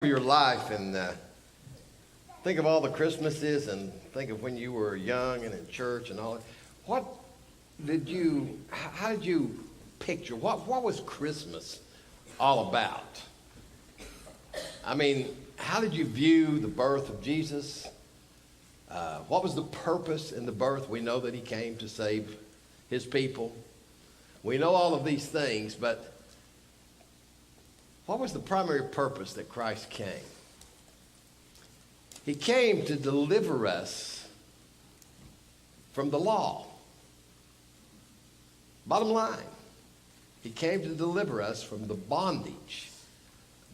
Your life and think of all the Christmases and think of when you were young and in church and all that. How did you picture, what was Christmas all about? I mean, how did you view the birth of Jesus? What was the purpose in the birth? We know that he came to save his people. We know all of these things, but what was the primary purpose that Christ came? He came to deliver us from the law. Bottom line, he came to deliver us from the bondage,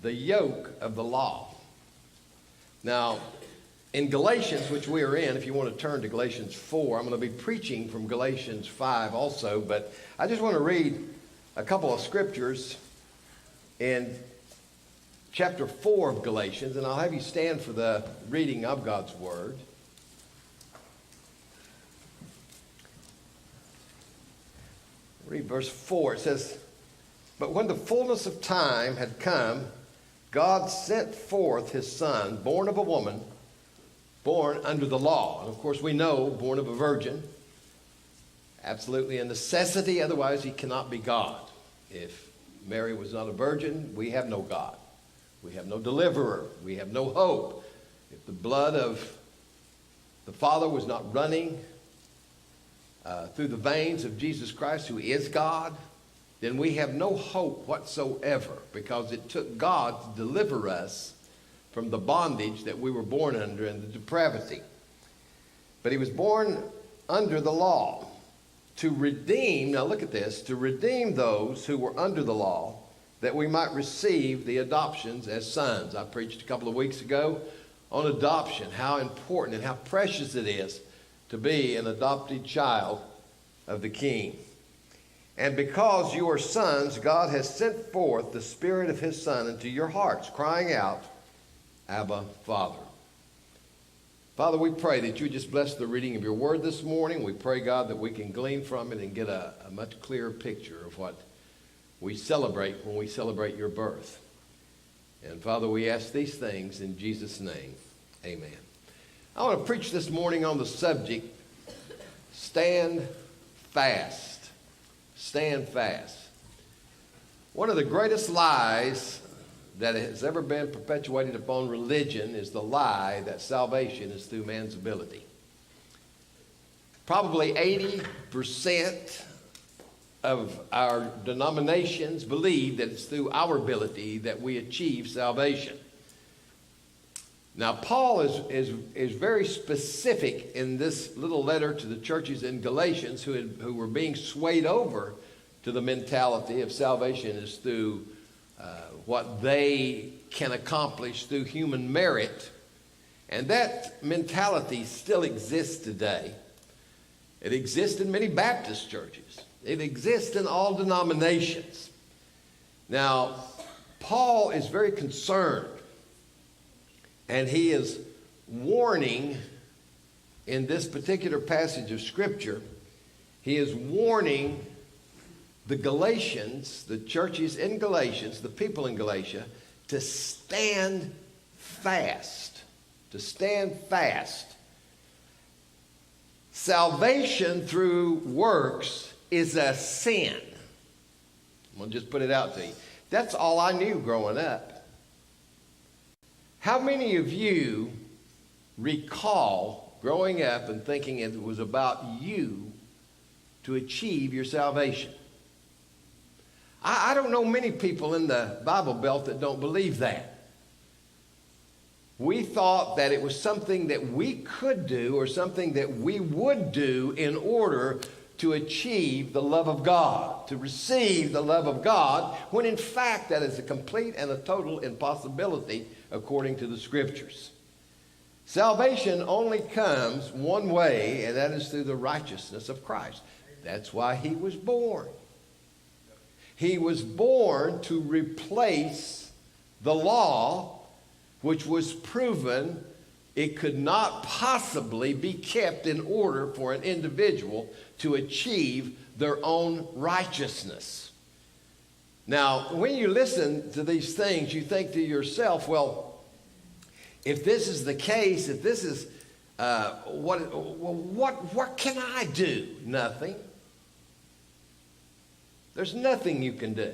the yoke of the law. Now, in Galatians, which we are in, if you want to turn to Galatians 4, I'm going to be preaching from Galatians 5 also, but I just want to read a couple of scriptures in chapter 4 of Galatians, and I'll have you stand for the reading of God's Word. Read verse 4. It says, "But when the fullness of time had come, God sent forth his Son, born of a woman, born under the law." And of course we know, born of a virgin. Absolutely a necessity, otherwise he cannot be God. If Mary was not a virgin, we have no God. We have no deliverer. We have no hope. If the blood of the Father was not running through the veins of Jesus Christ, who is God, then we have no hope whatsoever, because it took God to deliver us from the bondage that we were born under and the depravity. But he was born under the law to redeem, now look at this, to redeem those who were under the law, that we might receive the adoptions as sons. I preached a couple of weeks ago on adoption, how important and how precious it is to be an adopted child of the King. "And because you are sons, God has sent forth the Spirit of his Son into your hearts, crying out, Abba, Father." Father, we pray that you just bless the reading of your word this morning. We pray, God, that we can glean from it and get a much clearer picture of what we celebrate when we celebrate your birth. And Father, we ask these things in Jesus' name. Amen. I want to preach this morning on the subject, stand fast. Stand fast. One of the greatest lies that has ever been perpetuated upon religion is the lie that salvation is through man's ability. Probably 80% of our denominations believe that it's through our ability that we achieve salvation. Now, Paul is very specific in this little letter to the churches in Galatians who were being swayed over to the mentality of salvation is through what they can accomplish through human merit. And that mentality still exists today. It exists in many Baptist churches. It exists in all denominations. Now, Paul is very concerned, and he is warning in this particular passage of Scripture, he is warning the Galatians, the churches in Galatians, the people in Galatia, to stand fast. To stand fast. Salvation through works is a sin. I'm going to just put it out to you. That's all I knew growing up. How many of you recall growing up and thinking it was about you to achieve your salvation? I don't know many people in the Bible Belt that don't believe that. We thought that it was something that we could do or something that we would do in order to achieve the love of God, to receive the love of God, when in fact that is a complete and a total impossibility according to the Scriptures. Salvation only comes one way, and that is through the righteousness of Christ. That's why he was born. He was born to replace the law, which was proven it could not possibly be kept in order for an individual to achieve their own righteousness. Now, when you listen to these things, you think to yourself, well, if this is the case, if this is what can I do? Nothing. There's nothing you can do.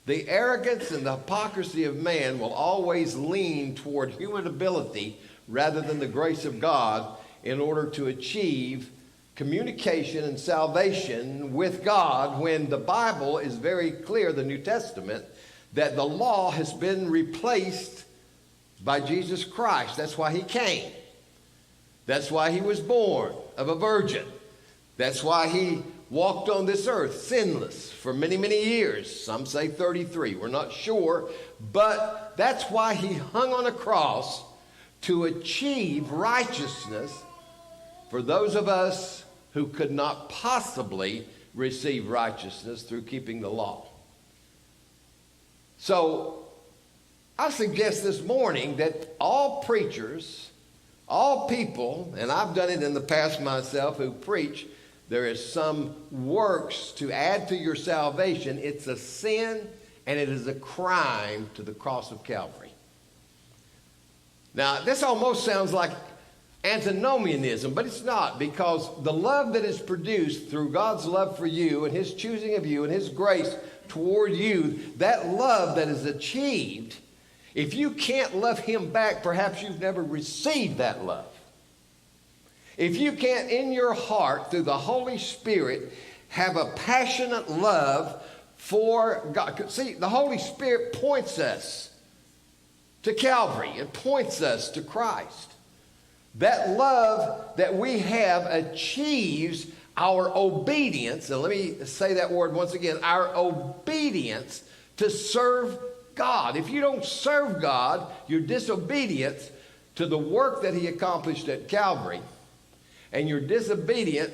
The arrogance and the hypocrisy of man will always lean toward human ability rather than the grace of God in order to achieve communication and salvation with God, when the Bible is very clear, the New Testament, that the law has been replaced by Jesus Christ. That's why he came. That's why he was born of a virgin. That's why he walked on this earth sinless for many, many years. Some say 33. We're not sure. But that's why he hung on a cross, to achieve righteousness for those of us who could not possibly receive righteousness through keeping the law. So I suggest this morning that all preachers, all people, and I've done it in the past myself, who preach there is some works to add to your salvation. It's a sin and it is a crime to the cross of Calvary. Now, this almost sounds like antinomianism, but it's not, because the love that is produced through God's love for you and his choosing of you and his grace toward you, that love that is achieved, if you can't love him back, perhaps you've never received that love. If you can't in your heart through the Holy Spirit have a passionate love for God. See, the Holy Spirit points us to Calvary. It points us to Christ. That love that we have achieves our obedience, and let me say that word once again, our obedience to serve God. If you don't serve God, you're disobedient to the work that he accomplished at Calvary, and you're disobedient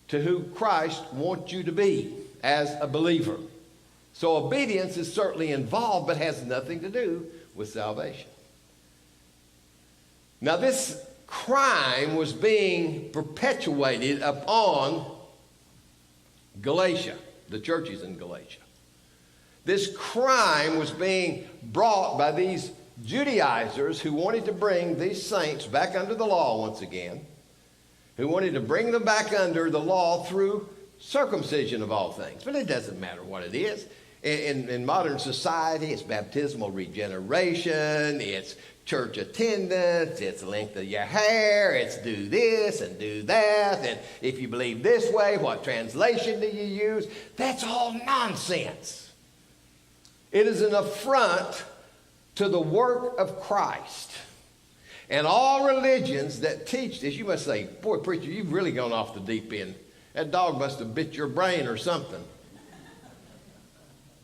to who Christ wants you to be as a believer. So obedience is certainly involved, but has nothing to do with salvation. Now, this crime was being perpetuated upon Galatia, the churches in Galatia. This crime was being brought by these Judaizers who wanted to bring these saints back under the law once again, who wanted to bring them back under the law through circumcision of all things. But it doesn't matter what it is. In modern society, it's baptismal regeneration, it's church attendance, it's length of your hair, it's do this and do that, and if you believe this way, what translation do you use? That's all nonsense. It is an affront to the work of Christ. And all religions that teach this, you must say, boy, preacher, you've really gone off the deep end. That dog must have bit your brain or something.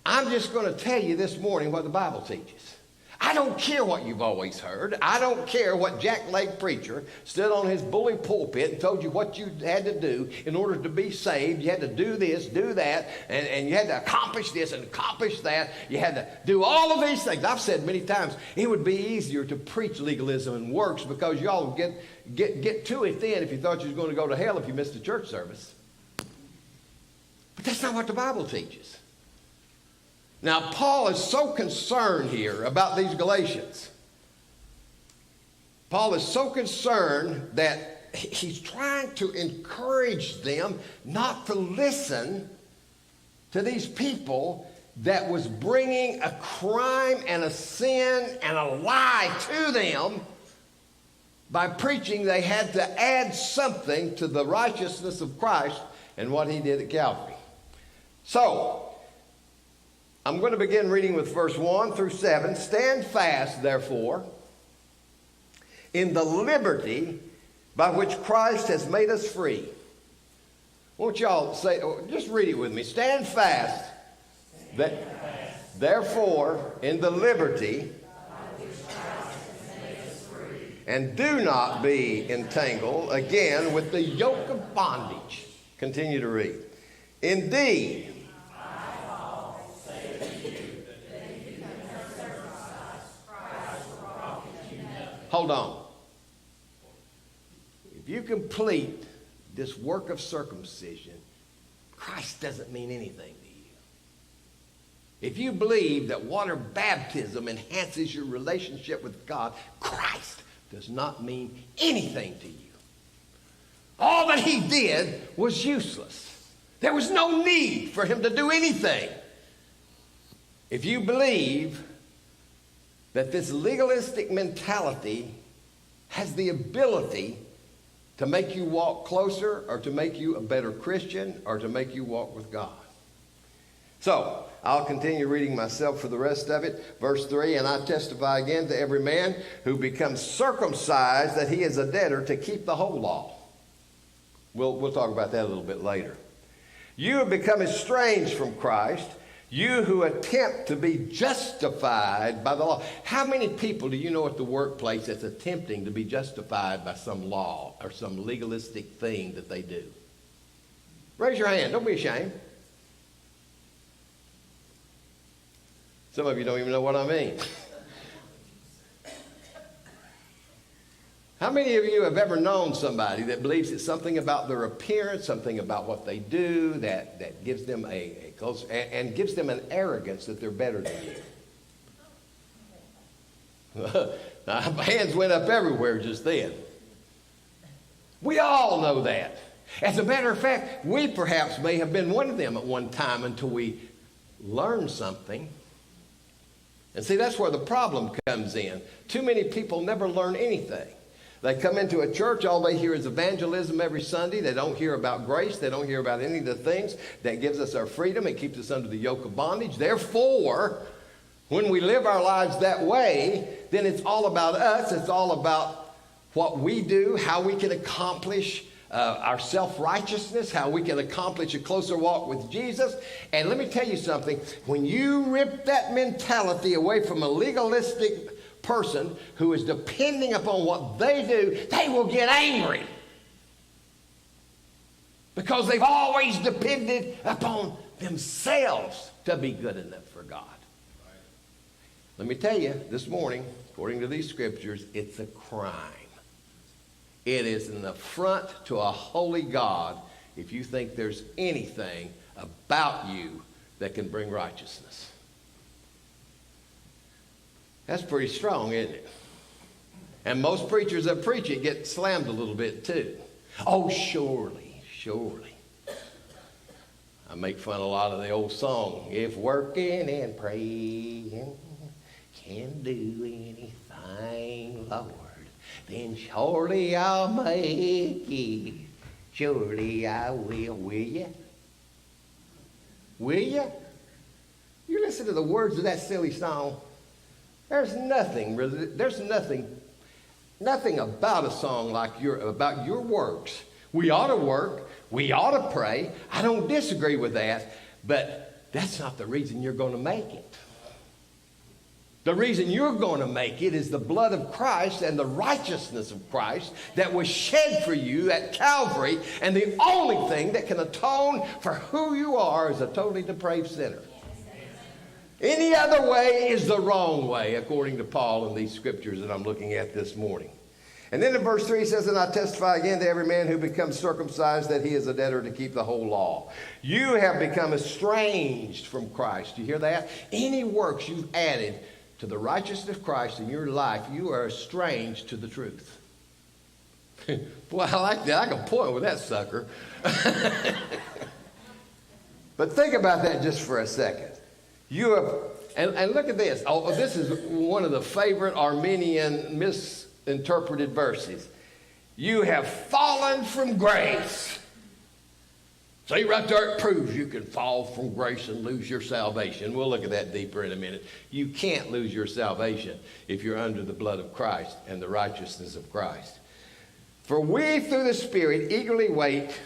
I'm just going to tell you this morning what the Bible teaches. I don't care what you've always heard. I don't care what Jack Lake preacher stood on his bully pulpit and told you what you had to do in order to be saved. You had to do this, do that, and you had to accomplish this and accomplish that. You had to do all of these things. I've said many times, it would be easier to preach legalism and works, because y'all would get to it then if you thought you was going to go to hell if you missed a church service. But that's not what the Bible teaches. Now, Paul is so concerned here about these Galatians. Paul is so concerned that he's trying to encourage them not to listen to these people that was bringing a crime and a sin and a lie to them by preaching they had to add something to the righteousness of Christ and what he did at Calvary. So, I'm going to begin reading with verse 1 through 7. Stand fast, therefore, in the liberty by which Christ has made us free. Won't y'all say, just read it with me. Stand fast, therefore, in the liberty, and do not be entangled again with the yoke of bondage. Continue to read. Indeed, hold on. If you complete this work of circumcision, Christ doesn't mean anything to you. if you believe that water baptism enhances your relationship with God, Christ does not mean anything to you. All that he did was useless. There was no need for him to do anything. If you believe that this legalistic mentality has the ability to make you walk closer, or to make you a better Christian, or to make you walk with God. So, I'll continue reading myself for the rest of it. Verse 3, and I testify again to every man who becomes circumcised that he is a debtor to keep the whole law. We'll talk about that a little bit later. You have become estranged from Christ, you who attempt to be justified by the law. How many people do you know at the workplace that's attempting to be justified by some law or some legalistic thing that they do? Raise your hand. Don't be ashamed. Some of you don't even know what I mean. How many of you have ever known somebody that believes it's something about their appearance, something about what they do that gives them a close, and gives them an arrogance that they're better than you? Now, hands went up everywhere just then. We all know that. As a matter of fact, we perhaps may have been one of them at one time until we learned something. And see, that's where the problem comes in. Too many people never learn anything. They come into a church, all they hear is evangelism every Sunday. They don't hear about grace. They don't hear about any of the things that gives us our freedom. It keeps us under the yoke of bondage. Therefore, when we live our lives that way, then it's all about us. It's all about what we do, how we can accomplish our self-righteousness, how we can accomplish a closer walk with Jesus. And let me tell you something. When you rip that mentality away from a legalistic person who is depending upon what they do, they will get angry. Because they've always depended upon themselves to be good enough for God. Let me tell you, this morning, according to these scriptures, it's a crime. It is an affront to a holy God if you think there's anything about you that can bring righteousness. That's pretty strong, isn't it? And most preachers that preach it get slammed a little bit too. Oh, surely, surely. I make fun a lot of the old song. If working and praying can do anything, Lord, then surely I'll make it. Surely I will. Will you? Will you? You listen to the words of that silly song. There's nothing about a song like about your works. We ought to work. We ought to pray. I don't disagree with that, but that's not the reason you're going to make it. The reason you're going to make it is the blood of Christ and the righteousness of Christ that was shed for you at Calvary, and the only thing that can atone for who you are is a totally depraved sinner. Any other way is the wrong way, according to Paul in these scriptures that I'm looking at this morning. And then in verse 3 it says, and I testify again to every man who becomes circumcised that he is a debtor to keep the whole law. You have become estranged from Christ. You hear that? Any works you've added to the righteousness of Christ in your life, you are estranged to the truth. Boy, I like that. I can point with that sucker. But think about that just for a second. You have, and look at this. Oh, this is one of the favorite Arminian misinterpreted verses. You have fallen from grace. See, right there it proves you can fall from grace and lose your salvation. We'll look at that deeper in a minute. You can't lose your salvation if you're under the blood of Christ and the righteousness of Christ. For we through the Spirit eagerly wait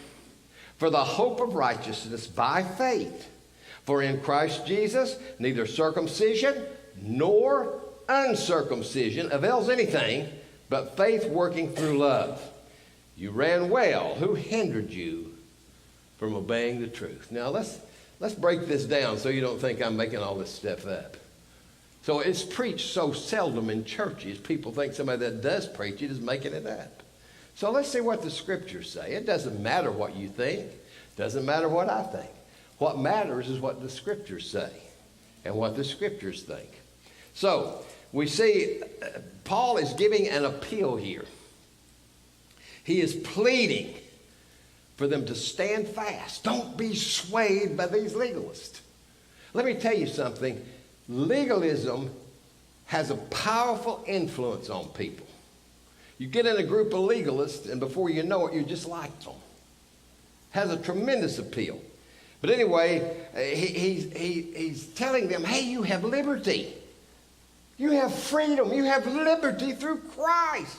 for the hope of righteousness by faith. For in Christ Jesus, neither circumcision nor uncircumcision avails anything, but faith working through love. You ran well. Who hindered you from obeying the truth? Now, let's break this down so you don't think I'm making all this stuff up. So it's preached so seldom in churches, people think somebody that does preach it is making it up. So let's see what the scriptures say. It doesn't matter what you think. It doesn't matter what I think. What matters is what the scriptures say. and what the scriptures think. So we see Paul is giving an appeal here. He is pleading for them to stand fast. Don't be swayed by these legalists. Let me tell you something. Legalism has a powerful influence on people. You get in a group of legalists, and before you know it, you just like them. Has a tremendous appeal. But anyway, he's telling them, hey, you have liberty. You have freedom. You have liberty through Christ.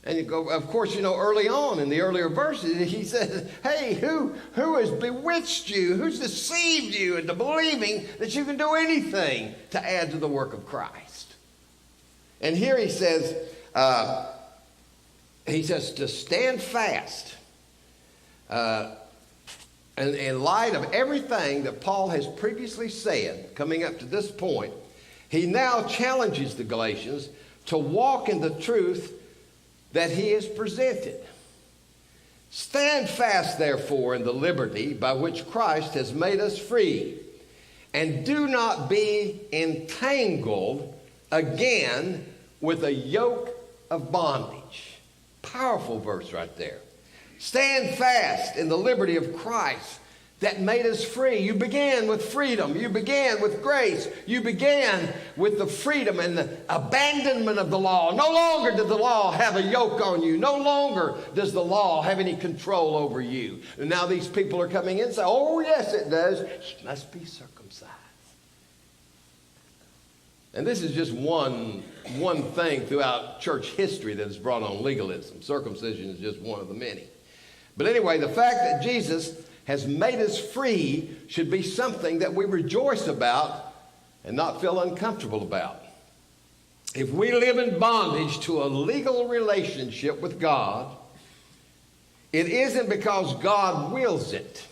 And you go, of course, early on in the earlier verses, he says, hey, who has bewitched you? Who's deceived you into believing that you can do anything to add to the work of Christ? And here he says to stand fast. And in light of everything that Paul has previously said, coming up to this point, he now challenges the Galatians to walk in the truth that he has presented. Stand fast, therefore, in the liberty by which Christ has made us free, and do not be entangled again with a yoke of bondage. Powerful verse right there. Stand fast in the liberty of Christ that made us free. You began with freedom. You began with grace. You began with the freedom and the abandonment of the law. No longer does the law have a yoke on you. No longer does the law have any control over you. And now these people are coming in and say, oh, yes, it does. You must be circumcised. And this is just one thing throughout church history that has brought on legalism. Circumcision is just one of the many. But anyway, the fact that Jesus has made us free should be something that we rejoice about and not feel uncomfortable about. If we live in bondage to a legal relationship with God, it isn't because God wills it.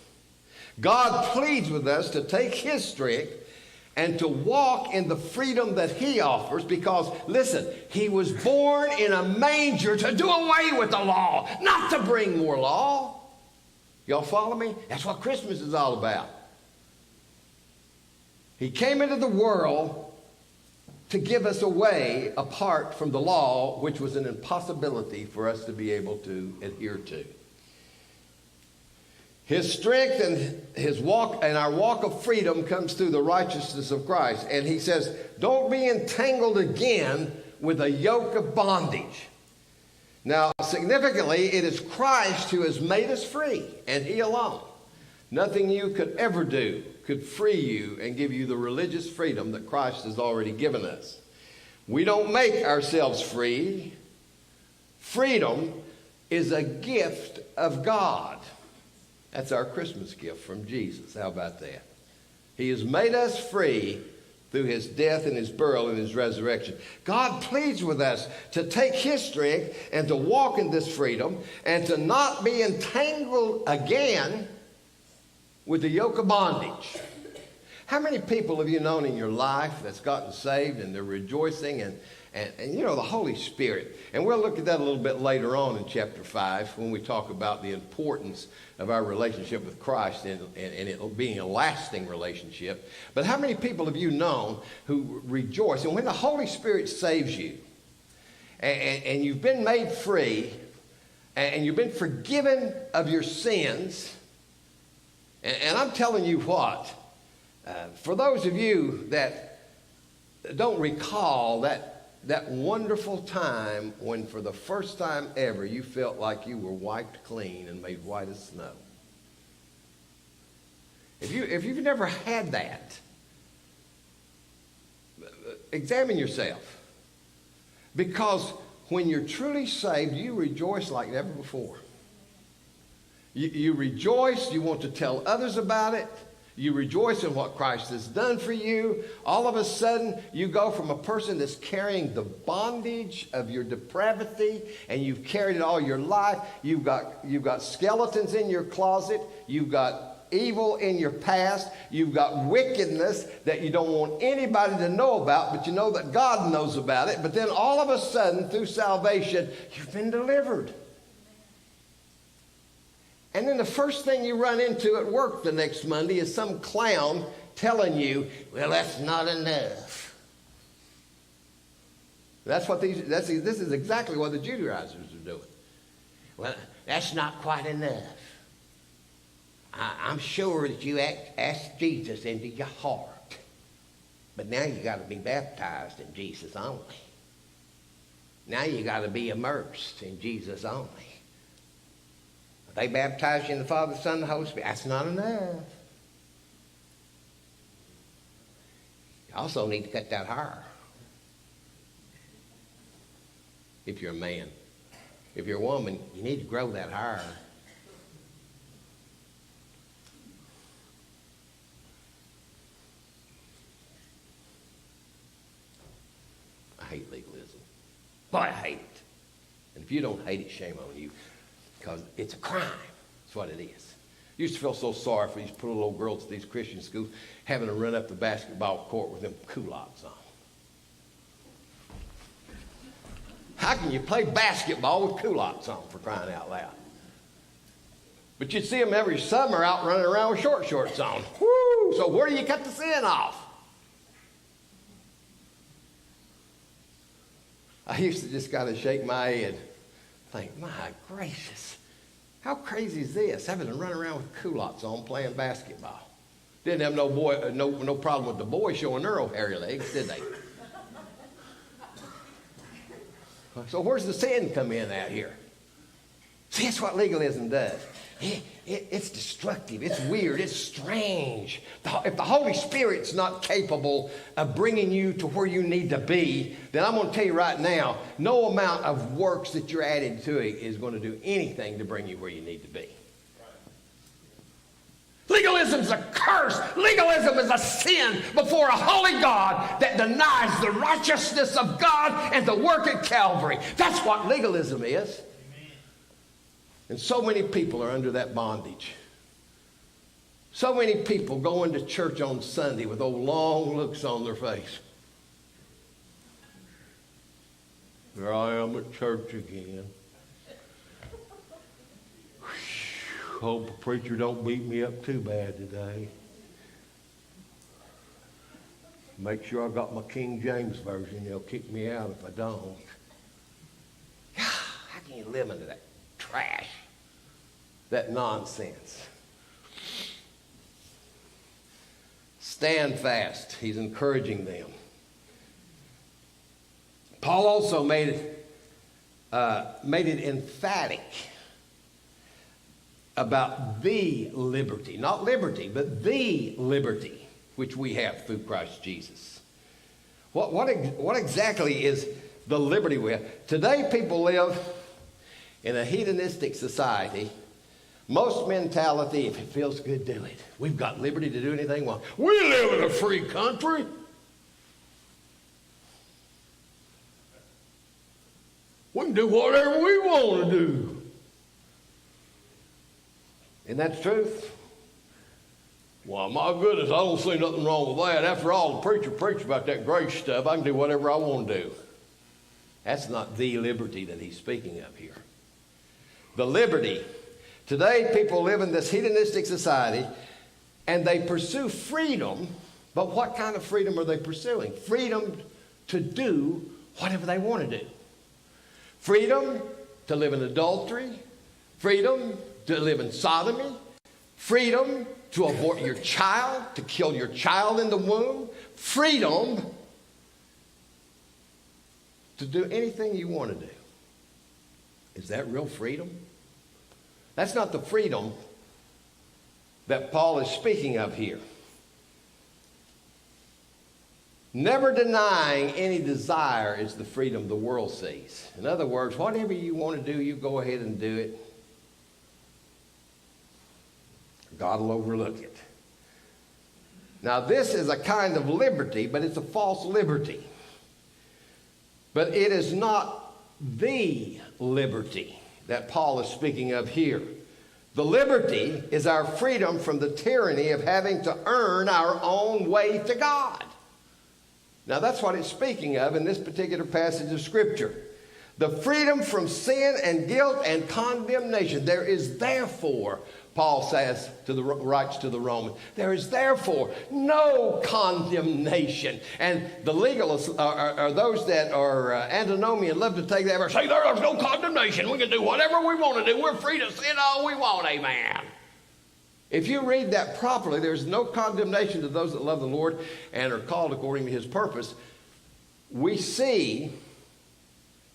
God pleads with us to take his strength and to walk in the freedom that he offers because, listen, he was born in a manger to do away with the law, not to bring more law. Y'all follow me? That's what Christmas is all about. He came into the world to give us a way apart from the law, which was an impossibility for us to be able to adhere to. His strength and his walk and our walk of freedom comes through the righteousness of Christ. And he says, don't be entangled again with a yoke of bondage. Now, significantly, it is Christ who has made us free, and he alone. Nothing you could ever do could free you and give you the religious freedom that Christ has already given us. We don't make ourselves free. Freedom is a gift of God. That's our Christmas gift from Jesus. How about that? He has made us free through his death and his burial and his resurrection. God pleads with us to take his strength and to walk in this freedom and to not be entangled again with the yoke of bondage. How many people have you known in your life that's gotten saved and they're rejoicing and the Holy Spirit? And we'll look at that a little bit later on in chapter 5 when we talk about the importance of our relationship with Christ and it being a lasting relationship. But how many people have you known who rejoice? And when the Holy Spirit saves you and you've been made free and you've been forgiven of your sins, and I'm telling you what, for those of you that don't recall that wonderful time when for the first time ever you felt like you were wiped clean and made white as snow. If you've never had that, examine yourself. Because when you're truly saved, you rejoice like never before. You rejoice, you want to tell others about it. You rejoice in what Christ has done for you. All of a sudden, you go from a person that's carrying the bondage of your depravity, and you've carried it all your life. You've got skeletons in your closet. You've got evil in your past. You've got wickedness that you don't want anybody to know about, but you know that God knows about it. But then all of a sudden, through salvation, you've been delivered. And then the first thing you run into at work the next Monday is some clown telling you, well, that's not enough. This is exactly what the Judaizers are doing. Well, that's not quite enough. I'm sure that you asked Jesus into your heart. But now you got to be baptized in Jesus only. Now you got to be immersed in Jesus only. They baptize you in the Father, the Son, and the Holy Spirit. That's not enough. You also need to cut that hair. If you're a man. If you're a woman, you need to grow that hair. I hate legalism. Boy, I hate it. And if you don't hate it, shame on you. Because it's a crime. That's what it is. I used to feel so sorry for these poor little girls at these Christian schools having to run up the basketball court with them culottes on. How can you play basketball with culottes on, for crying out loud? But you'd see them every summer out running around with short shorts on. Woo! So where do you cut the sin off? I used to just kind of shake my head, think, my gracious, how crazy is this, having to run around with culottes on playing basketball? Didn't have no problem with the boys showing their old hairy legs, did they? So where's the sin come in out here? See, that's what legalism does. It's destructive. It's weird. It's strange. If the Holy Spirit's not capable of bringing you to where you need to be, then I'm going to tell you right now, no amount of works that you're adding to it is going to do anything to bring you where you need to be. Legalism's a curse. Legalism is a sin before a holy God that denies the righteousness of God and the work at Calvary. That's what legalism is. And so many people are under that bondage. So many people go into church on Sunday with those long looks on their face. There I am at church again. Hope the preacher don't beat me up too bad today. Make sure I got my King James version. They'll kick me out if I don't. How can you live into that trash? That nonsense. Stand fast. He's encouraging them. Paul also made it emphatic about the liberty, not liberty, but the liberty which we have through Christ Jesus. What exactly is the liberty we have? Today people live in a hedonistic society. Most mentality, if it feels good, do it. We've got liberty to do anything we want. We live in a free country. We can do whatever we want to do. Isn't that the truth? Well, my goodness, I don't see nothing wrong with that. After all, the preacher preached about that grace stuff. I can do whatever I want to do. That's not the liberty that he's speaking of here. The liberty. Today, people live in this hedonistic society, and they pursue freedom, but what kind of freedom are they pursuing? Freedom to do whatever they want to do. Freedom to live in adultery. Freedom to live in sodomy. Freedom to abort your child, to kill your child in the womb. Freedom to do anything you want to do. Is that real freedom? That's not the freedom that Paul is speaking of here. Never denying any desire is the freedom the world sees. In other words, whatever you want to do, you go ahead and do it. God will overlook it. Now, this is a kind of liberty, but it's a false liberty. But it is not the liberty that Paul is speaking of here. The liberty is our freedom from the tyranny of having to earn our own way to God. Now, that's what it's speaking of in this particular passage of Scripture. The freedom from sin and guilt and condemnation. There is therefore Paul says writes to the Romans, there is therefore no condemnation. And the legalists are those that are antinomian, love to take that verse, say there's no condemnation. We can do whatever we want to do. We're free to sin all we want, amen. If you read that properly, there's no condemnation to those that love the Lord and are called according to his purpose. We see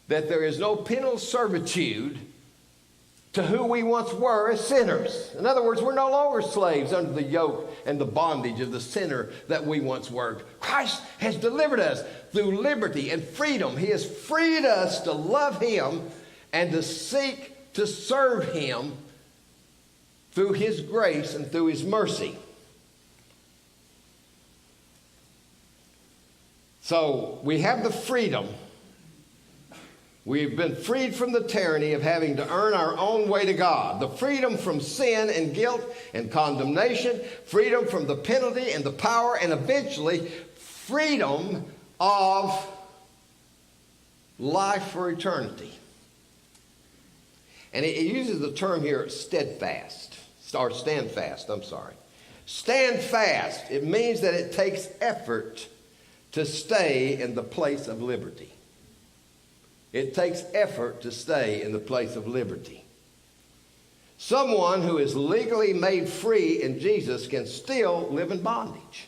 that there is no penal servitude to who we once were as sinners. In other words, we're no longer slaves under the yoke and the bondage of the sinner that we once were. Christ has delivered us through liberty and freedom. He has freed us to love him and to seek to serve him through his grace and through his mercy. So we have the freedom. We've been freed from the tyranny of having to earn our own way to God. The freedom from sin and guilt and condemnation. Freedom from the penalty and the power. And eventually, freedom of life for eternity. And it uses the term here, steadfast. Or stand fast, I'm sorry. Stand fast. It means that it takes effort to stay in the place of liberty. It takes effort to stay in the place of liberty. Someone who is legally made free in Jesus can still live in bondage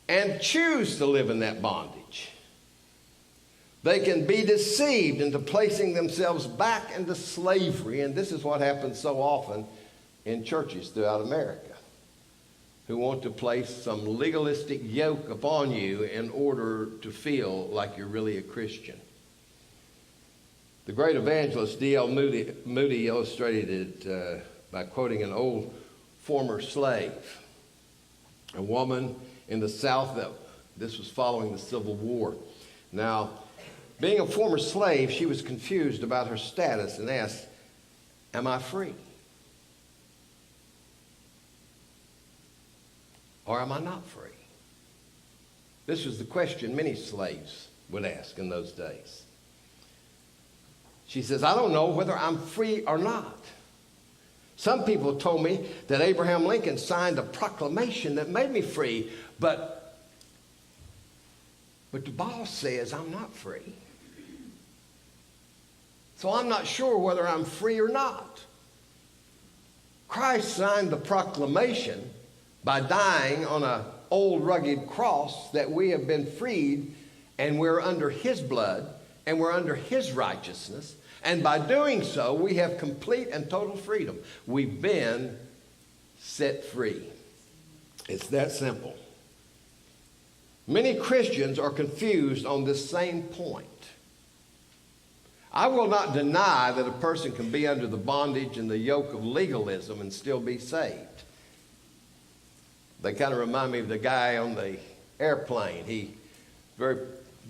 and choose to live in that bondage. They can be deceived into placing themselves back into slavery, and this is what happens so often in churches throughout America, who want to place some legalistic yoke upon you in order to feel like you're really a Christian. The great evangelist D.L. Moody illustrated it by quoting an old former slave, a woman in the South. This was following the Civil War. Now, being a former slave, she was confused about her status and asked, "Am I free? Or am I not free?" This was the question many slaves would ask in those days. She says, "I don't know whether I'm free or not. Some people told me that Abraham Lincoln signed a proclamation that made me free, but the boss says I'm not free. So I'm not sure whether I'm free or not." Christ signed the proclamation by dying on an old rugged cross that we have been freed and we're under his blood and we're under his righteousness. And by doing so, we have complete and total freedom. We've been set free. It's that simple. Many Christians are confused on this same point. I will not deny that a person can be under the bondage and the yoke of legalism and still be saved. They kind of remind me of the guy on the airplane. He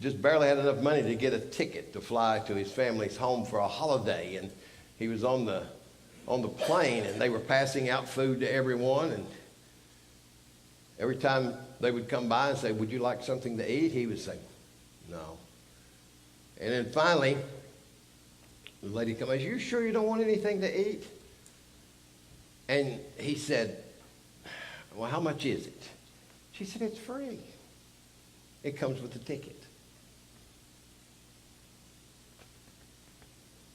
just barely had enough money to get a ticket to fly to his family's home for a holiday. And he was on the plane, and they were passing out food to everyone. And every time they would come by and say, "Would you like something to eat?" he would say, "No." And then finally, the lady comes, "Are you sure you don't want anything to eat?" And he said, "Well, how much is it?" She said, "It's free. It comes with the ticket."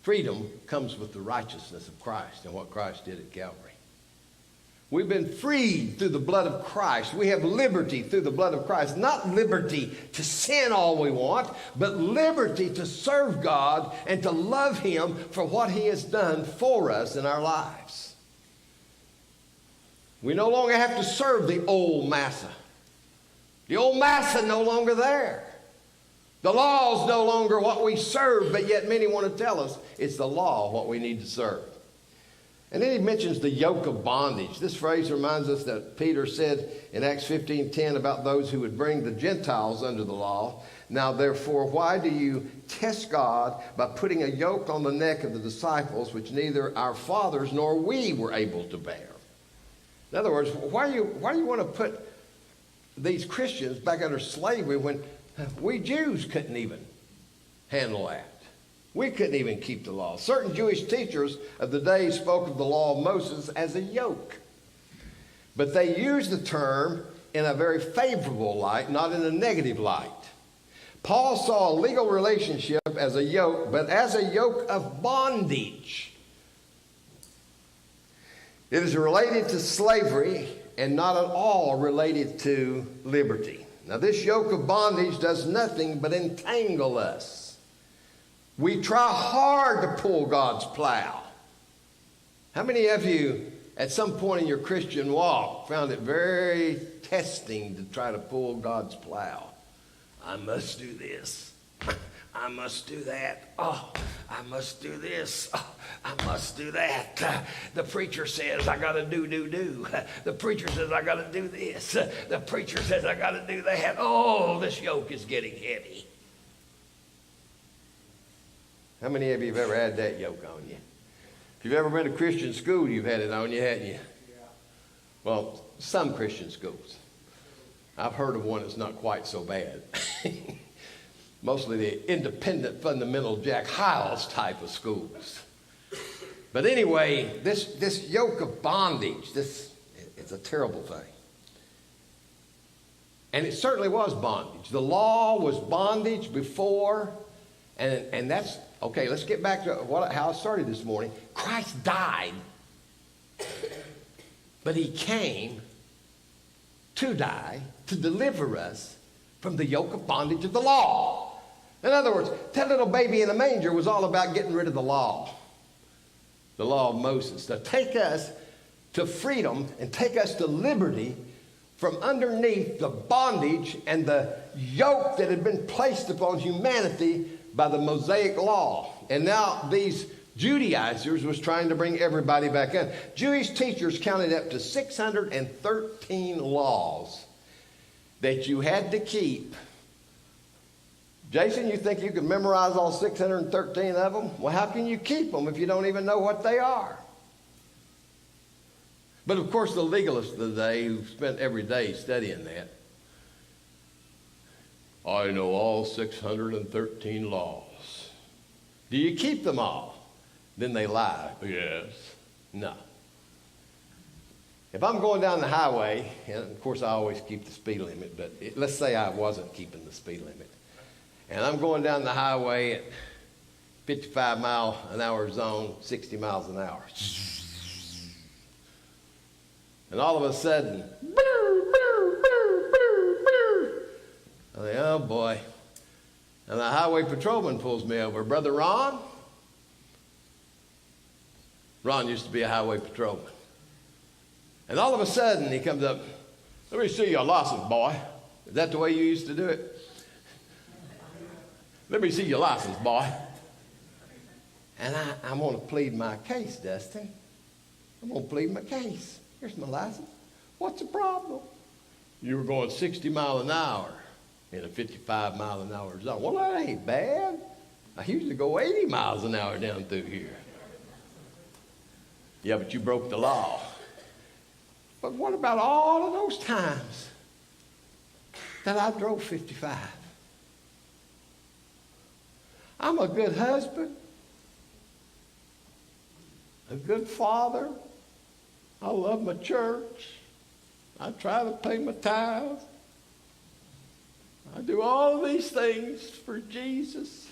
Freedom comes with the righteousness of Christ and what Christ did at Calvary. We've been freed through the blood of Christ. We have liberty through the blood of Christ. Not liberty to sin all we want, but liberty to serve God and to love him for what he has done for us in our lives. We no longer have to serve the old massa. The old massa no longer there. The law is no longer what we serve, but yet many want to tell us it's the law what we need to serve. And then he mentions the yoke of bondage. This phrase reminds us that Peter said in Acts 15:10 about those who would bring the Gentiles under the law. "Now therefore, why do you test God by putting a yoke on the neck of the disciples which neither our fathers nor we were able to bear?" In other words, why do you want to put these Christians back under slavery when we Jews couldn't even handle that? We couldn't even keep the law. Certain Jewish teachers of the day spoke of the law of Moses as a yoke. But they used the term in a very favorable light, not in a negative light. Paul saw a legal relationship as a yoke, but as a yoke of bondage. It is related to slavery and not at all related to liberty. Now, this yoke of bondage does nothing but entangle us. We try hard to pull God's plow. How many of you, at some point in your Christian walk, found it very testing to try to pull God's plow? I must do this. I must do that. Oh, I must do this. Oh, I must do that. The preacher says I got to do. The preacher says I got to do this. The preacher says I got to do that. Oh, this yoke is getting heavy. How many of you have ever had that yoke on you? If you've ever been to Christian school, you've had it on you, hadn't you? Yeah. Well, some Christian schools. I've heard of one that's not quite so bad. Mostly the independent, fundamental Jack Hyles type of schools. But anyway, this yoke of bondage, it's a terrible thing. And it certainly was bondage. The law was bondage before, and that's, okay, let's get back to how I started this morning. Christ died, but he came to die, to deliver us from the yoke of bondage of the law. In other words, that little baby in the manger was all about getting rid of the law of Moses, to take us to freedom and take us to liberty from underneath the bondage and the yoke that had been placed upon humanity by the Mosaic law. And now these Judaizers was trying to bring everybody back in. Jewish teachers counted up to 613 laws that you had to keep. Jason, you think you can memorize all 613 of them? Well, how can you keep them if you don't even know what they are? But of course, the legalists of the day who spent every day studying that, I know all 613 laws. Do you keep them all? Then they lie. Yes. No. If I'm going down the highway, and of course I always keep the speed limit, but let's say I wasn't keeping the speed limit, and I'm going down the highway at 55 mile an hour zone, 60 miles an hour. And all of a sudden, I think, oh boy. And the highway patrolman pulls me over. Brother Ron? Ron used to be a highway patrolman. And all of a sudden he comes up, let me see your license, boy. Is that the way you used to do it? Let me see your license, boy. And I'm going to plead my case, Dustin. I'm going to plead my case. Here's my license. What's the problem? You were going 60 miles an hour in a 55 mile an hour zone. Well, that ain't bad. I used to go 80 miles an hour down through here. Yeah, but you broke the law. But what about all of those times that I drove 55? I'm a good husband, a good father. I love my church. I try to pay my tithes. I do all of these things for Jesus.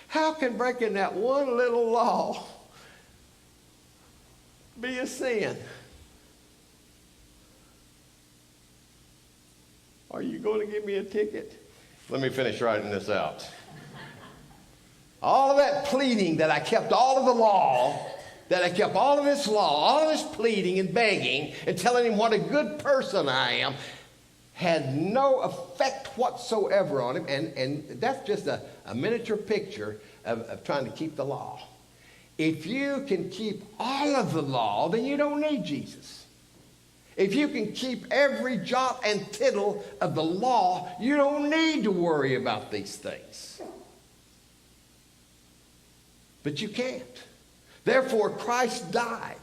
How can breaking that one little law be a sin? Are you going to give me a ticket? Let me finish writing this out. All of that pleading that I kept all of the law, that I kept all of this law, all of this pleading and begging and telling him what a good person I am, had no effect whatsoever on him. And that's just a miniature picture of trying to keep the law. If you can keep all of the law, then you don't need Jesus. If you can keep every jot and tittle of the law, you don't need to worry about these things. But you can't. Therefore, Christ died.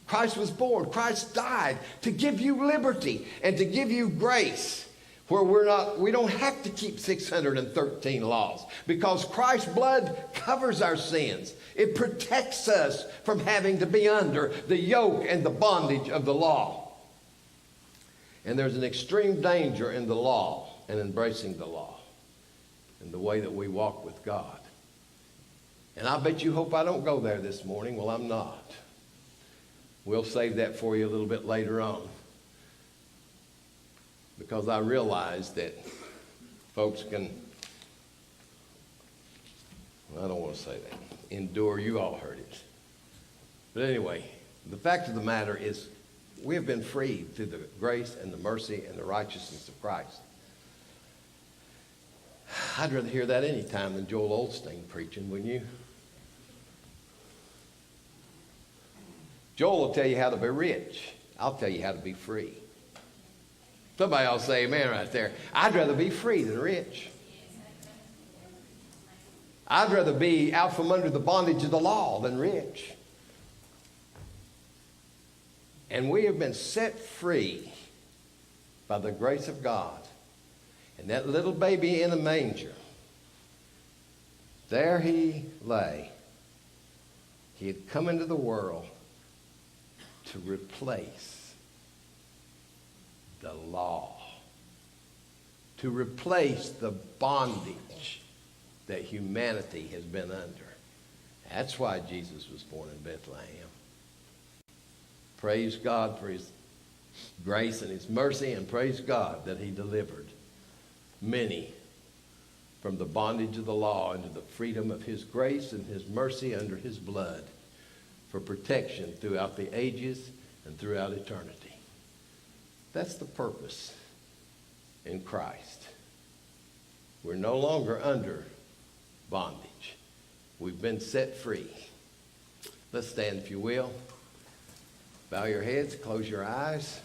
Christ was born. Christ died to give you liberty and to give you grace. where we don't have to keep 613 laws, because Christ's blood covers our sins. It protects us from having to be under the yoke and the bondage of the law. And there's an extreme danger in the law and embracing the law and the way that we walk with God. And I bet you hope I don't go there this morning. Well, I'm not. We'll save that for you a little bit later on, because I realize that folks can, well, I don't want to say that, endure. You all heard it. But anyway, the fact of the matter is we have been freed through the grace and the mercy and the righteousness of Christ. I'd rather hear that any time than Joel Osteen preaching, wouldn't you? Joel will tell you how to be rich. I'll tell you how to be free. Somebody else say amen right there. I'd rather be free than rich. I'd rather be out from under the bondage of the law than rich. And we have been set free by the grace of God. And that little baby in a manger, there he lay. He had come into the world to replace the law, to replace the bondage that humanity has been under. That's why Jesus was born in Bethlehem. Praise God for his grace and his mercy, and praise God that he delivered many from the bondage of the law into the freedom of his grace and his mercy under his blood for protection throughout the ages and throughout eternity. That's the purpose in Christ. We're no longer under bondage. We've been set free. Let's stand, if you will. Bow your heads, close your eyes.